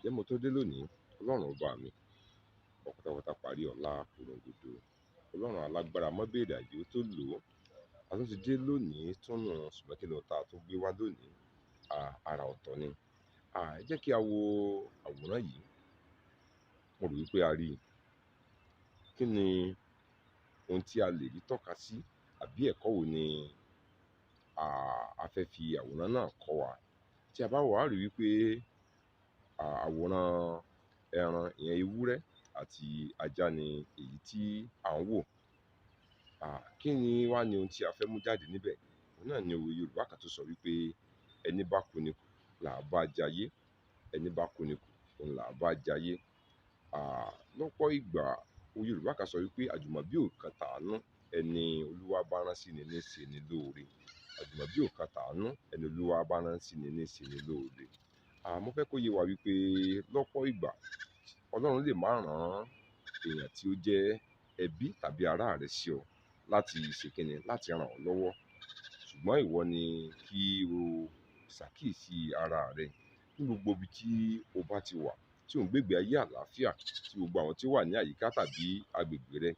Ǹjẹ́ mo tún dé lónìí? Ọlọ́run ọba mi, ọ̀pọ̀tàpọ̀tà parí ọ̀la òròǹgòdò. Ọlọ́run alágbára mọ́ bèèrè àjò tó lò ó. A tún ti dé lónìí túnú ṣùgbọ́n kí ló ta tó gbé wá lónìí? Àrà ọ̀tọ̀ ni. Ẹ jẹ́ kí a wo àwòrán yìí. Mo rò wípé a rí i. Kí ni ohun tí a lè rí tọ́ka sí? Àbí ẹ̀kọ́ wo ni a fẹ́ fi àwòrán náà kọ́ wa? Tí a bá wò á rí wípé àwòrán ẹran ìyẹn ewúrẹ́ àti ajá ni èyí tí à ń wò. Kí ni wá ní ohun tí a fẹ́ mú jáde níbẹ̀? Òun náà ni òwe Yorùbá kan tó sọ wípé ẹni bá kunikù là á bá jayé. Ẹni bá kunikù òun là á bá jayé. Lọ́pọ̀ ìgbà òwe Yorùbá kan sọ wípé àjùmọ̀bí ò kan tàánú, ẹni Olúwa bá rán sí ni ní ṣe ni lóore. Àjùmọ̀bí ò kan tàánú, ẹni Olúwa bá rán sí ni ní ṣe ni lóore. Mo fẹ́ kó yé wa wípé lọ́pọ̀ ìgbà Ọlọ́run lè má rán èèyàn tí ó jẹ́ ẹbí tàbí ará rẹ̀ sí ọ láti ṣe kíni, láti ràn ọ́ lọ́wọ́. Ṣùgbọ́n ìwọ ni kí o ṣàkíyèsí ara rẹ ní gbogbo ibi tí o bá ti wà, tí ò ń gbégbé ayé àlàáfíà, tí gbogbo àwọn tí ó wà ní àyíká tàbí agbègbè rẹ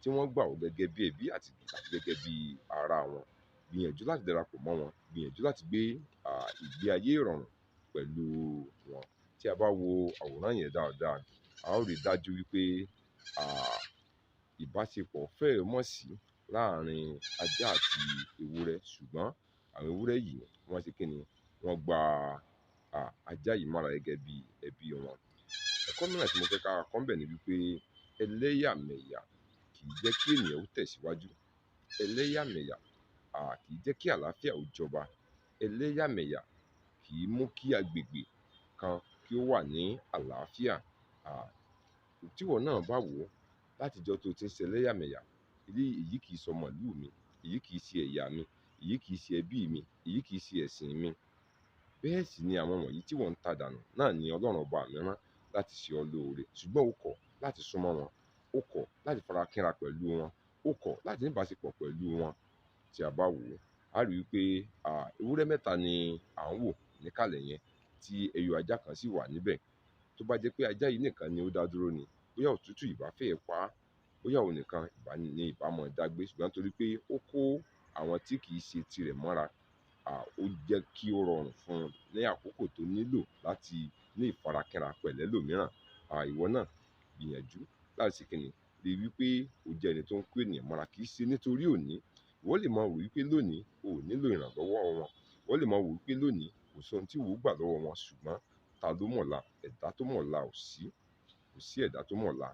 tí wọ́n gbà ọ́ gẹ́gẹ́ bí ẹbí àti gẹ́gẹ́ bí ará wọn. Gbìyànjú láti darapọ̀ mọ́ wọn, gbìyànjú láti gbé ìgbé ayé ìrọ̀rùn pẹ̀lú wọn. Tí a bá wo àwòrán yẹn dáadáa, a ó rí dájú wípé ìbáṣepọ̀ fẹ́ẹ̀ mọ̀ sí láàrin ajá àti ewúrẹ́, ṣùgbọ́n àwọn ewúrẹ́ yìí wọ́n ṣe kíni, wọ́n gba ajá yìí mọ́ra gẹ́gẹ́ bí ẹbí wọn. Ẹ̀kọ́ mìíràn tí mo fẹ́ ká kọ́ ńbẹ̀ ni wípé ẹlẹ́yàmẹ̀yà kì í jẹ́ kí ènìyàn ó tẹ̀síwájú. Ẹlẹ́yàmẹ̀yà kì í jẹ́ kí àlàáfíà ó jọba. Ẹlẹ́yàmẹ̀yà kì í mú kí agbègbè kan kí ó wà ní àlàáfíà. Tíwọ náà bá wò ó látijọ́ tó ti ń ṣe ẹlẹ́yàmẹ̀yà, èyí kì í ṣọmọ ìlú mi, èyí kì í ṣe ẹ̀yà mi, èyí kì í ṣe ẹbí mi, èyí kì í ṣe ẹ̀sìn mi. Bẹ́ẹ̀ sì ni àwọn wọ̀nyí tí wọ́n ń ta dànù náà ni Ọlọ́run ọba mi rán láti ṣe ọ́ lóore. Ṣùgbọ́n o kọ̀ láti súnmọ́ wọn, o kọ̀ láti farakínra pẹ̀lú wọn, o kọ̀ láti ní ìbáṣepọ̀ pẹ̀lú wọn. Tí a bá wò ó, a rí wípé ewúrẹ́ mẹ́ta ni à ń wò níkàlẹ̀ yẹn tí ẹyọ ajá kan sì wà níbẹ̀. Tó bá jẹ́ pé ajá yìí nìkan ni ó dá dúró ni, bóyá òtútù ìbá fẹ́ẹ̀ pa á, bóyá òun nìkan ni ìbá máa dágbé. Ṣùgbọ́n torí pé ó kó àwọn tí kì í ṣe tirẹ̀ mọ́ra, ó jẹ́ kí ó rọrùn fún un ní àkókò tó nílò láti ní ìfarakínra pẹ̀lú ẹlòmíràn. Ìwọ náà gbìyànjú láti ṣe kíni, rí wípé o jẹ́ ẹni tó ń kó ènìyàn mọ́ra, kì í ṣe nítorí òní. Ìwọ lè máa wò wípé lónìí o ò nílò ìrànlọ́wọ́ wọn. Ìwọ lè máa wò wípé lónìí kò sí ohun tí ìwọ ó gbà lọ́wọ́ wọn, ṣùgbọ́n ta ló mọ̀la? Ẹ̀dá tó mọ̀la ò sí. Kò sí ẹ̀dá tó mọ̀la.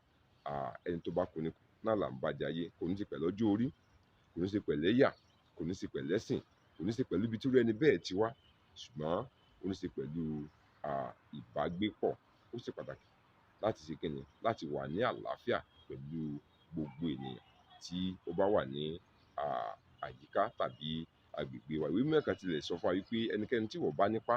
Ẹni tó bá kunikù náà là ń bá jayé. Kò ní ṣe pẹ̀lú ọjọ́ orí, kò ní ṣe pẹ̀lú ẹ̀yà, kò ní ṣe pẹ̀lú ẹ̀sìn, kò ní ṣe pẹ̀lú ibi tí irú ẹni bẹ́ẹ̀ ti wá, ṣùgbọ́n ó ní ṣe pẹ̀lú ìbágbépọ̀. Ó ṣe pàtàkì láti ṣe kíni, láti wà ní àlàáfíà pẹ̀lú gbogbo ènìyàn tí ó bá wà ní àyíká tàbí agbègbè wa. Ìwé mímọ́ kan tilẹ̀ sọ fún wa wípé ẹnikẹ́ni tí ìwọ bá nípá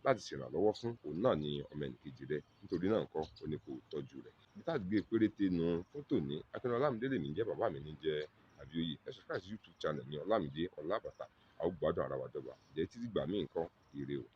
láti ṣèrànlọ́wọ́ fún, òun náà ni ọmọ ẹnìkejì rẹ. Nítorí náà ńkọ́, ó ní kó tọ́jú rẹ̀. Ibi tá gbé péréte nu fún tòní. Akíndélé Ọlámidé lèmi ń jẹ́, bàbá mi ní jẹ́ Àbíòye. Ẹ subscribe sí YouTube channel mi Ọlámidé Ọlábàtà. A ó gbádùn ara wa dọ́gba. Ǹjẹ́ títí ìgbà míì ńkọ́, ire o.